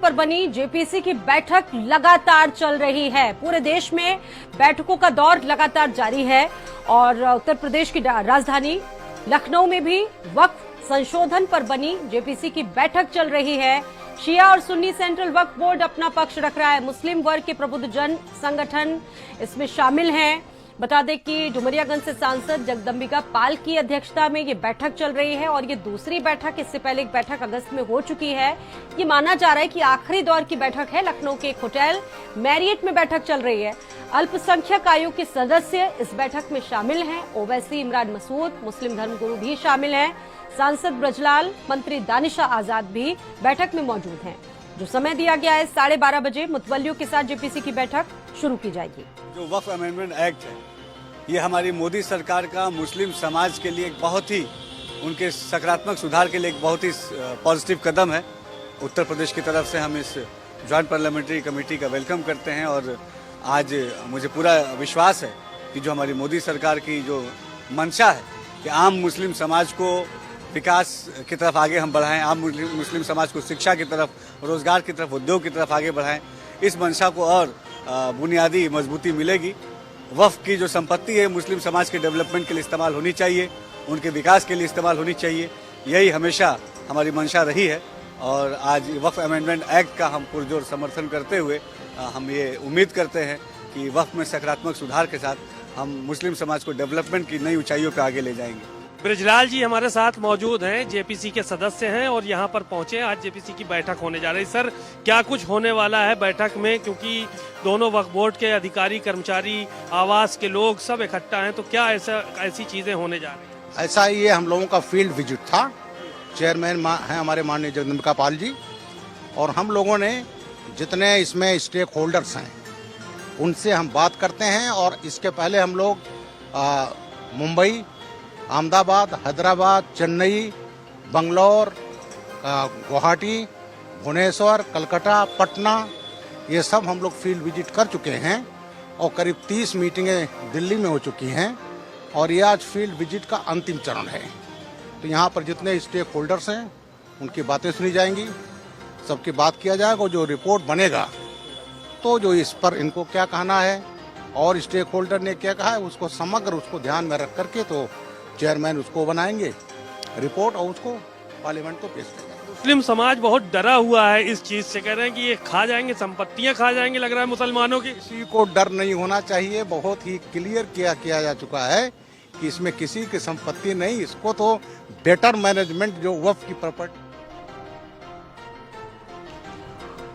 पर बनी जेपीसी की बैठक लगातार चल रही है। पूरे देश में बैठकों का दौर लगातार जारी है और उत्तर प्रदेश की राजधानी लखनऊ में भी वक्फ संशोधन पर बनी जेपीसी की बैठक चल रही है। शिया और सुन्नी सेंट्रल वक्फ बोर्ड अपना पक्ष रख रहा है। मुस्लिम वर्ग के प्रबुद्धजन संगठन इसमें शामिल हैं। बता दें कि डुमरियागंज से सांसद जगदम्बिका पाल की अध्यक्षता में ये बैठक चल रही है और ये दूसरी बैठक, इससे पहले एक बैठक अगस्त में हो चुकी है। ये माना जा रहा है कि आखिरी दौर की बैठक है। लखनऊ के एक होटल मैरियट में बैठक चल रही है। अल्पसंख्यक आयोग के सदस्य इस बैठक में शामिल हैं। ओवैसी, इमरान मसूद, मुस्लिम धर्मगुरु भी शामिल हैं। सांसद ब्रजलाल, मंत्री दानिश आजाद भी बैठक में मौजूद हैं। जो समय दिया गया है 12:30 बजे मुतवल्लियों के साथ जेपीसी की बैठक शुरू की जाएगी। जो वक्फ अमेंडमेंट एक्ट है, ये हमारी मोदी सरकार का मुस्लिम समाज के लिए एक बहुत ही, उनके सकारात्मक सुधार के लिए एक बहुत ही पॉजिटिव कदम है। उत्तर प्रदेश की तरफ से हम इस जॉइंट पार्लियामेंट्री कमेटी का वेलकम करते हैं और आज मुझे पूरा विश्वास है कि जो हमारी मोदी सरकार की जो मंशा है कि आम मुस्लिम समाज को विकास की तरफ आगे हम बढ़ाएं, आम मुस्लिम समाज को शिक्षा की तरफ, रोजगार की तरफ, उद्योग की तरफ आगे बढ़ाएं, इस मंशा को और बुनियादी मजबूती मिलेगी। वक्फ की जो संपत्ति है मुस्लिम समाज के डेवलपमेंट के लिए इस्तेमाल होनी चाहिए, उनके विकास के लिए इस्तेमाल होनी चाहिए। यही हमेशा हमारी मंशा रही है और आज वक्फ अमेंडमेंट एक्ट का हम पुरजोर समर्थन करते हुए हम ये उम्मीद करते हैं कि वक्फ में सकारात्मक सुधार के साथ हम मुस्लिम समाज को डेवलपमेंट की नई ऊंचाइयों पर आगे ले जाएंगे। ब्रजलाल जी हमारे साथ मौजूद हैं, जेपीसी के सदस्य हैं और यहाँ पर पहुंचे। आज जेपीसी की बैठक होने जा रही है। सर, क्या कुछ होने वाला है बैठक में, क्योंकि दोनों वक्फ बोर्ड के अधिकारी, कर्मचारी, आवास के लोग सब इकट्ठा हैं, तो क्या ऐसी चीजें होने जा रही हैं? ऐसा ही ये हम लोगों का फील्ड विजिट था। चेयरमैन हैं हमारे माननीय जगदम्बिका पाल जी, और हम लोगों ने जितने इसमें स्टेक होल्डर्स हैं उनसे हम बात करते हैं। और इसके पहले हम लोग मुंबई, अहमदाबाद, हैदराबाद, चेन्नई, बंगलौर, गुवाहाटी, भुवनेश्वर, कलकत्ता, पटना, ये सब हम लोग फील्ड विजिट कर चुके हैं और करीब 30 मीटिंगें दिल्ली में हो चुकी हैं और ये आज फील्ड विजिट का अंतिम चरण है। तो यहाँ पर जितने स्टेक होल्डर्स हैं उनकी बातें सुनी जाएंगी, सबकी बात किया जाएगा और जो रिपोर्ट बनेगा तो जो इस पर इनको क्या कहना है और स्टेक होल्डर ने क्या कहा है उसको समग्र उसको ध्यान में रख करके तो चेयरमैन उसको बनाएंगे रिपोर्ट और उसको पार्लियामेंट को पेश करेंगे। मुस्लिम समाज बहुत डरा हुआ है इस चीज से, कह रहे हैं कि ये खा जाएंगे, संपत्तियां खा जाएंगे, लग रहा है मुसलमानों की। किसी को डर नहीं होना चाहिए। बहुत ही क्लियर किया जा चुका है कि इसमें किसी की संपत्ति नहीं, इसको तो बेटर मैनेजमेंट जो वक्फ की प्रॉपर्टी।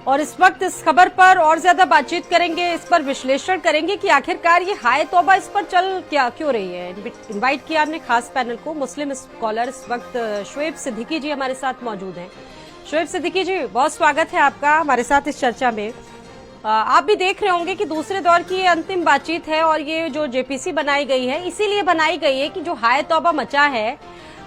और इस वक्त इस खबर पर और ज्यादा बातचीत करेंगे, इस पर विश्लेषण करेंगे कि आखिरकार ये हाय तौबा इस पर चल क्यों रही है। इनवाइट किया हमने खास पैनल को। मुस्लिम स्कॉलर इस वक्त शोएब सिद्दीकी जी हमारे साथ मौजूद हैं। शोएब सिद्दीकी जी, बहुत स्वागत है आपका हमारे साथ इस चर्चा में। आप भी देख रहे होंगे कि दूसरे दौर की ये अंतिम बातचीत है और ये जो जेपीसी बनाई गई है इसीलिए बनाई गई है कि जो हाय तौबा मचा है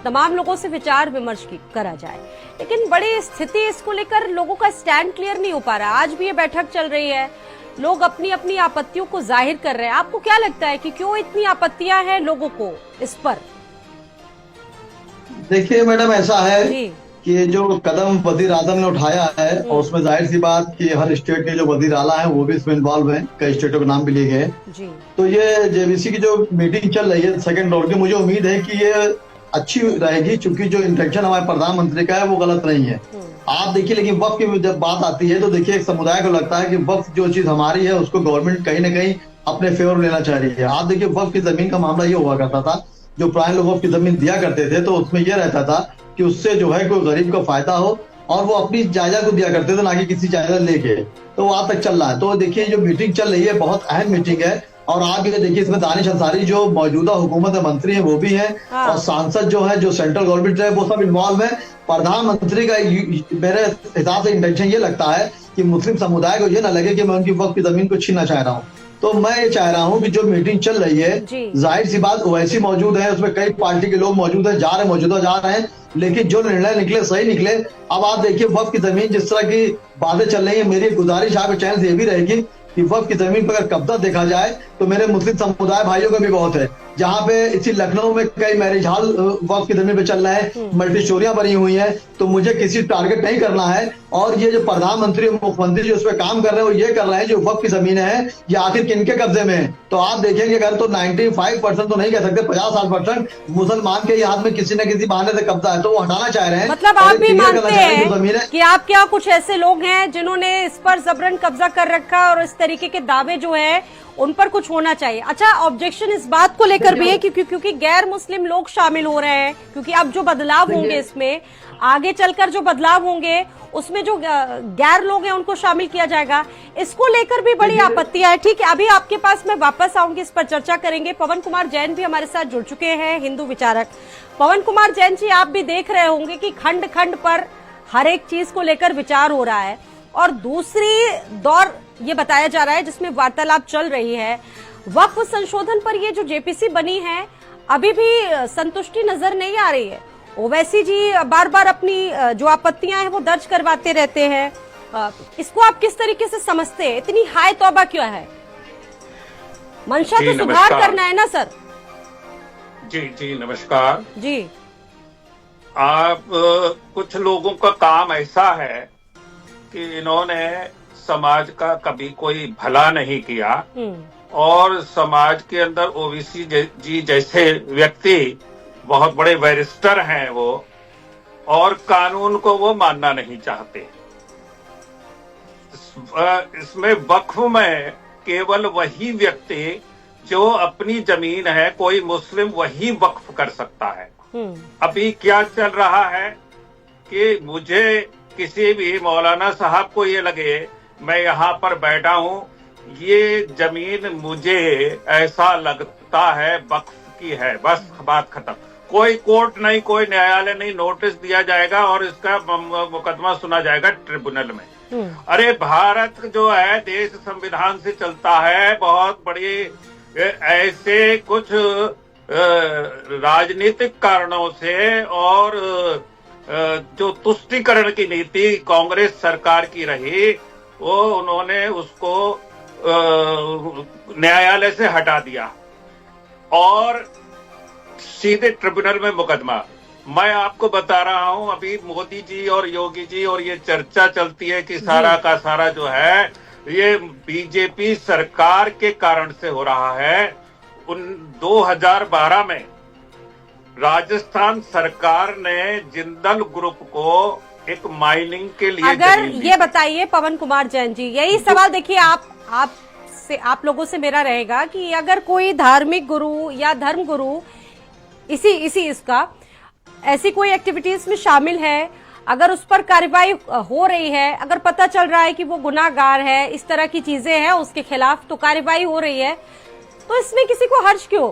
तमाम लोगों से विचार विमर्श करा जाए। लेकिन बड़ी स्थिति इसको लेकर लोगों का स्टैंड क्लियर नहीं हो पा रहा। आज भी ये बैठक चल रही है, लोग अपनी अपनी आपत्तियों को जाहिर कर रहे हैं। आपको क्या लगता है कि क्यों इतनी आपत्तियां हैं लोगों को इस पर? देखिए मैडम, ऐसा है कि जो कदम वजीर आजम ने उठाया है और उसमें जाहिर सी बात कि हर स्टेट के जो वजीर आला है वो भी इसमें इन्वॉल्व है, कई स्टेटों के नाम भी लिए गए। तो ये जेबीसी की जो मीटिंग चल रही है सेकेंड राउंड की, मुझे उम्मीद है कि ये अच्छी रहेगी, क्योंकि जो इंटेंशन हमारे प्रधानमंत्री का है वो गलत नहीं है। आप देखिए, लेकिन वक्फ की जब बात आती है तो देखिए एक समुदाय को लगता है कि वक्फ जो चीज हमारी है उसको गवर्नमेंट कहीं ना कहीं अपने फेवर लेना चाह रही है। आप देखिए, वक्फ की जमीन का मामला ये हुआ करता था, जो पुराने लोग वक्फ की जमीन दिया करते थे तो उसमें यह रहता था कि उससे जो है कोई गरीब को फायदा हो और वो अपनी जायदाद को दिया करते थे, ना कि किसी जायदाद लेके। तो वो आज तक चल रहा है। तो देखिए जो मीटिंग चल रही है बहुत अहम मीटिंग है और आप ये देखिए इसमें दानिश अंसारी जो मौजूदा हुकूमत में मंत्री है वो भी है और सांसद जो है जो सेंट्रल गवर्नमेंट है वो सब इन्वॉल्व है। प्रधानमंत्री का मेरे हिसाब से इंटेंशन ये लगता है कि मुस्लिम समुदाय को ये ना लगे कि मैं उनकी वक्फ की जमीन को छीनना चाह रहा हूँ। तो मैं ये चाह रहा हूँ कि जो मीटिंग चल रही है, जाहिर सी बात ओवैसी मौजूद है, उसमें कई पार्टी के लोग मौजूद है, मौजूदा जा रहे हैं, लेकिन जो निर्णय निकले सही निकले। अब आप देखिए वक्फ की जमीन जिस तरह की बातें चल रही है, मेरी गुजारिश आपके चैनल से ये भी रहेगी कि वक्फ की जमीन पर अगर कब्जा देखा जाए तो मेरे मुस्लिम समुदाय भाइयों का भी बहुत है। जहाँ पे इसी लखनऊ में कई मैरिज हॉल वक्फ की जमीन पे चल रहे हैं, मल्टी स्टोरियां बनी हुई हैं। तो मुझे किसी टारगेट नहीं करना है। और ये जो प्रधानमंत्री मुख्यमंत्री जो उस पर काम कर रहे हैं वो ये कर रहे हैं जो वक्फ की जमीनें हैं ये आखिर किनके कब्जे में है। तो आप देखेंगे अगर तो 95% तो नहीं कह सकते, 50-60% मुसलमान के हाथ में किसी न किसी बहाने से कब्जा है, तो वो हटाना चाह रहे हैं। मतलब आप भी मानते हैं कि आप क्या कुछ ऐसे लोग हैं जिन्होंने इस पर जबरन कब्जा कर रखा है और इस तरीके के दावे जो है उन पर कुछ होना चाहिए। अच्छा, ऑब्जेक्शन इस बात को लेकर भी है क्योंकि गैर मुस्लिम लोग शामिल हो रहे हैं, क्योंकि अब जो बदलाव होंगे इसमें आगे चलकर जो बदलाव होंगे उसमें जो गैर लोग हैं उनको शामिल किया जाएगा। इसको लेकर भी बड़ी आपत्तियां है। ठीक है, अभी आपके पास मैं वापस आऊंगी, इस पर चर्चा करेंगे। पवन कुमार जैन भी हमारे साथ जुड़ चुके हैं, हिंदू विचारक। पवन कुमार जैन जी, आप भी देख रहे होंगे कि खंड खंड पर हर एक चीज को लेकर विचार हो रहा है और दूसरी दौर ये बताया जा रहा है जिसमें वार्तालाप चल रही है। वक्फ संशोधन पर ये जो जेपीसी बनी है अभी भी संतुष्टि नजर नहीं आ रही है। ओवैसी जी बार बार अपनी जो आपत्तियां हैं वो दर्ज करवाते रहते हैं। इसको आप किस तरीके से समझते हैं? इतनी हाई तौबा क्यों है? मंशा तो सुधार करना है ना सर। जी नमस्कार जी। आप कुछ लोगों का काम ऐसा है कि इन्होंने समाज का कभी कोई भला नहीं किया और समाज के अंदर ओबीसी जी जैसे व्यक्ति बहुत बड़े बैरिस्टर हैं वो, और कानून को वो मानना नहीं चाहते। इसमें वक्फ में केवल वही व्यक्ति जो अपनी जमीन है, कोई मुस्लिम, वही वक्फ कर सकता है। अभी क्या चल रहा है कि मुझे किसी भी मौलाना साहब को ये लगे मैं यहाँ पर बैठा हूँ, ये जमीन मुझे ऐसा लगता है वक्फ की है, बस बात खत्म। कोई कोर्ट नहीं, कोई न्यायालय नहीं, नोटिस दिया जाएगा और इसका मुकदमा सुना जाएगा ट्रिब्यूनल में। अरे भारत जो है देश संविधान से चलता है। बहुत बड़ी ऐसे कुछ राजनीतिक कारणों से और जो तुष्टीकरण की नीति कांग्रेस सरकार की रही, वो उन्होंने उसको न्यायालय से हटा दिया और सीधे ट्रिब्यूनल में मुकदमा। मैं आपको बता रहा हूं, अभी मोदी जी और योगी जी और ये चर्चा चलती है कि सारा का सारा जो है ये बीजेपी सरकार के कारण से हो रहा है। 2012 में राजस्थान सरकार ने जिंदल ग्रुप को एक माइनिंग के लिए अगर ये बताइए पवन कुमार जैन जी, यही सवाल देखिए आप लोगों से मेरा रहेगा कि अगर कोई धार्मिक गुरु या धर्म गुरु इसका ऐसी कोई एक्टिविटीज में शामिल है, अगर उस पर कार्रवाई हो रही है, अगर पता चल रहा है कि वो गुनाहगार है, इस तरह की चीजें हैं उसके खिलाफ, तो कार्रवाई हो रही है, तो इसमें किसी को हर्ज क्यों?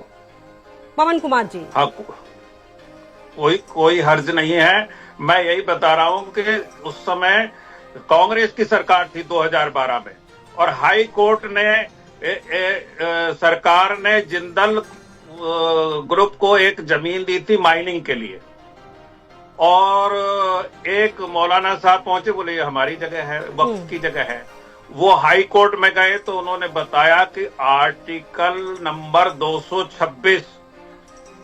पवन कुमार जी। हाँ, कोई हर्ज नहीं है। मैं यही बता रहा हूँ कि उस समय कांग्रेस की सरकार थी 2012 में और हाई कोर्ट ने सरकार ने जिंदल ग्रुप को एक जमीन दी थी माइनिंग के लिए, और एक मौलाना साहब पहुंचे, बोले ये हमारी जगह है, वक्फ की जगह है। वो हाई कोर्ट में गए तो उन्होंने बताया कि आर्टिकल नंबर 226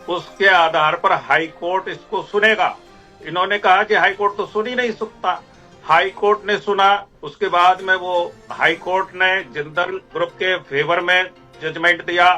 उसके आधार पर हाई कोर्ट इसको सुनेगा। इन्होंने कहा कि हाई कोर्ट तो सुन ही नहीं सकता। हाई कोर्ट ने सुना, उसके बाद में वो हाई कोर्ट ने जिंदल ग्रुप के फेवर में जजमेंट दिया।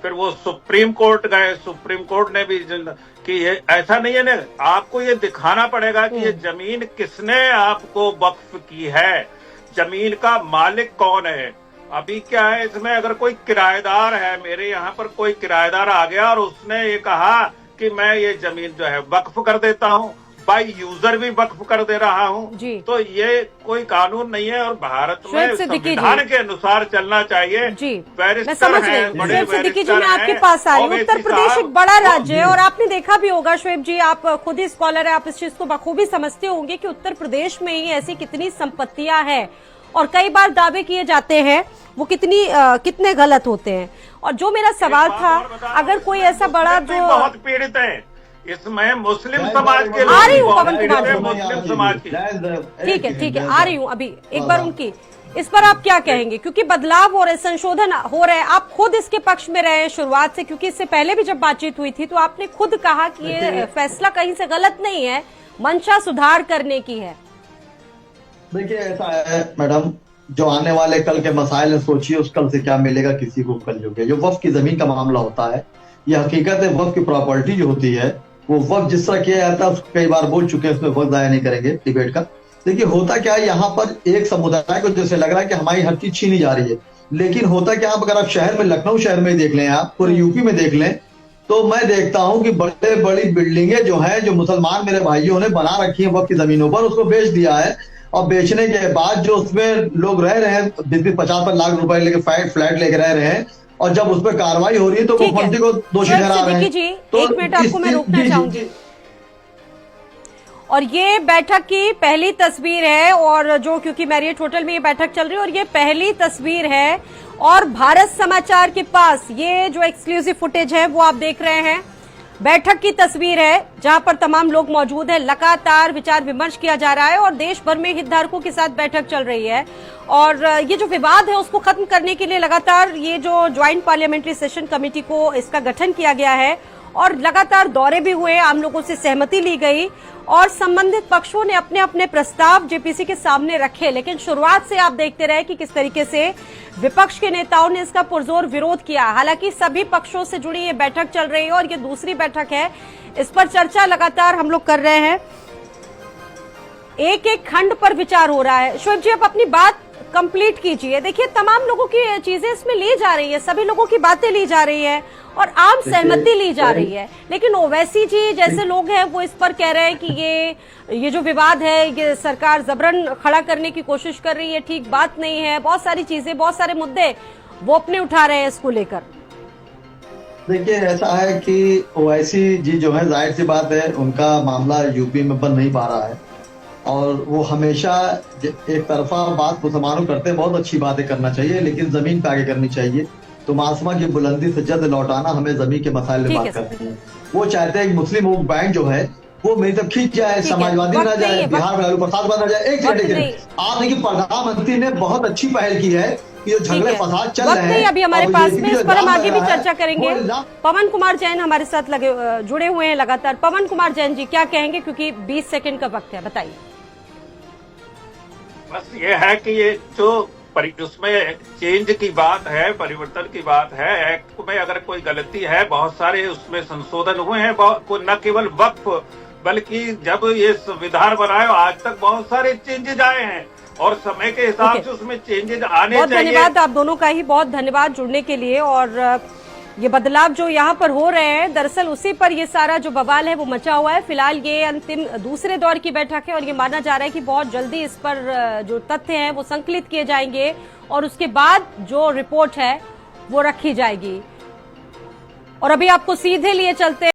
फिर वो सुप्रीम कोर्ट गए, सुप्रीम कोर्ट ने भी कि ये ऐसा नहीं है ना, आपको ये दिखाना पड़ेगा कि ये जमीन किसने आपको वक्फ की है, जमीन का मालिक कौन है। अभी क्या है इसमें, अगर कोई किराएदार है, मेरे यहाँ पर कोई किराएदार आ गया और उसने ये कहा कि मैं ये जमीन जो है वक्फ कर देता हूँ, बाई यूजर भी वक्फ कर दे रहा हूँ, तो ये कोई कानून नहीं है और भारत में संविधान के अनुसार चलना चाहिए। जी, मैं समझ रही। सिद्दीकी जी, मैं आपके पास आई। उत्तर प्रदेश एक बड़ा राज्य है और आपने देखा भी होगा, शुएब जी आप खुद ही स्कॉलर है, आप इस चीज को बखूबी समझते होंगे कि उत्तर प्रदेश में ही ऐसी कितनी संपत्तियां हैं और कई बार दावे किए जाते हैं वो कितने गलत होते हैं। और जो मेरा सवाल था, अगर कोई ऐसा बड़ा जो बहुत पीड़ित है, इसमें मुस्लिम समाज के आ रही हूँ लोग पवन कुमार जी। मुस्लिम समाज की ठीक है आ रही हूँ अभी एक बार उनकी इस पर आप क्या कहेंगे, क्योंकि बदलाव हो रहे, संशोधन हो रहे, आप खुद इसके पक्ष में रहे शुरुआत से, क्योंकि इससे पहले भी जब बातचीत हुई थी तो आपने खुद कहा कि ये फैसला कहीं से गलत नहीं है, मंशा सुधार करने की है। देखिए ऐसा है मैडम, जो आने वाले कल के मसाइल है, सोचिए उस कल से क्या मिलेगा किसी को कल जो जो वक्फ की जमीन का मामला होता है, ये हकीकत है वक्फ की प्रॉपर्टी जो होती है वो वक्फ जिस तरह किया जाता है, कई बार बोल चुके हैं, उसमें वक्त जाया नहीं करेंगे डिबेट का। देखिए होता क्या है, यहाँ पर एक समुदाय को जैसे लग रहा है कि हमारी हर चीज छीनी जा रही है, लेकिन होता क्या, अगर आप शहर में, लखनऊ शहर में देख लें, आप पूरे यूपी में देख लें, तो मैं देखता हूं कि बड़े बड़ी बिल्डिंगें जो है, जो मुसलमान मेरे भाइयों ने बना रखी है वक्फ की जमीनों पर, उसको बेच दिया है, और बेचने के बाद जो उसमें लोग रह रहे हैं 20-50 लाख रुपए लेके फ्लैट लेके रह रहे हैं, और जब उस पर कार्रवाई हो रही है तो मुख्यमंत्री को दोषी ठहरा रहे हैं। तो 1 मिनट आपको मैं रोकना चाहूंगी। और ये बैठक की पहली तस्वीर है, और जो क्योंकि मैरियट होटल में ये बैठक चल रही है और ये पहली तस्वीर है, और भारत समाचार के पास ये जो एक्सक्लूसिव फुटेज है वो आप देख रहे हैं, बैठक की तस्वीर है जहां पर तमाम लोग मौजूद हैं, लगातार विचार विमर्श किया जा रहा है और देश भर में हितधारकों के साथ बैठक चल रही है, और ये जो विवाद है उसको खत्म करने के लिए लगातार ये जो ज्वाइंट पार्लियामेंट्री सेशन कमेटी को इसका गठन किया गया है, और लगातार दौरे भी हुए, आम लोगों से सहमति ली गई और संबंधित पक्षों ने अपने अपने प्रस्ताव जेपीसी के सामने रखे। लेकिन शुरुआत से आप देखते रहे कि किस तरीके से विपक्ष के नेताओं ने इसका पुरजोर विरोध किया। हालांकि सभी पक्षों से जुड़ी ये बैठक चल रही है और ये दूसरी बैठक है, इस पर चर्चा लगातार हम लोग कर रहे हैं, एक एक खंड पर विचार हो रहा है। शोएब जी, आप अपनी बात कंप्लीट कीजिए। देखिए तमाम लोगों की चीजें इसमें ली जा रही है, सभी लोगों की बातें ली जा रही है और आम सहमति ली जा रही है, लेकिन ओवैसी जी जैसे लोग हैं वो इस पर कह रहे हैं कि ये जो विवाद है ये सरकार जबरन खड़ा करने की कोशिश कर रही है, ठीक बात नहीं है, बहुत सारी चीजें, बहुत सारे मुद्दे वो अपने उठा रहे हैं इसको लेकर। देखिए ऐसा है कि ओवैसी जी जो है, जाहिर सी बात है उनका मामला यूपी में बन नहीं पा रहा है, और वो हमेशा एक तरफा बात मुसलमानों करते हैं, बहुत अच्छी बातें करना चाहिए लेकिन जमीन पे आगे करनी चाहिए। तो मासूमा की बुलंदी से जद लौटाना, हमें जमीन के मसाइल में बात करते हैं। वो चाहते हैं मुस्लिम वोट बैंक जो है वो मेरी तब खींच जाए, समाजवादी ना जाए, बिहार में लालू प्रसाद ना जाए। एक सेकंड, आप देखिए प्रधानमंत्री ने बहुत अच्छी पहल की है कि जो झगड़े फसाद चल रहे हैं अभी हमारे पास में, इस पर हम आगे भी चर्चा करेंगे। पवन कुमार जैन हमारे साथ जुड़े हुए हैं लगातार। पवन कुमार जैन जी क्या कहेंगे, क्योंकि 20 सेकंड का वक्त है, बताइए। बस ये है कि ये जो उसमें चेंज की बात है, परिवर्तन की बात है, एक्ट में अगर कोई गलती है, बहुत सारे उसमें संशोधन हुए हैं, न केवल वक्फ बल्कि जब ये संविधान बनाए आज तक बहुत सारे चेंजेज आए हैं और समय के हिसाब से उसमें चेंजेज आने चाहिए। बहुत धन्यवाद आप दोनों का ही, बहुत धन्यवाद जुड़ने के लिए। और ये बदलाव जो यहाँ पर हो रहे हैं, दरअसल उसी पर ये सारा जो बवाल है वो मचा हुआ है। फिलहाल ये अंतिम दूसरे दौर की बैठक है और ये माना जा रहा है कि बहुत जल्दी इस पर जो तथ्य हैं वो संकलित किए जाएंगे और उसके बाद जो रिपोर्ट है वो रखी जाएगी। और अभी आपको सीधे लिए चलते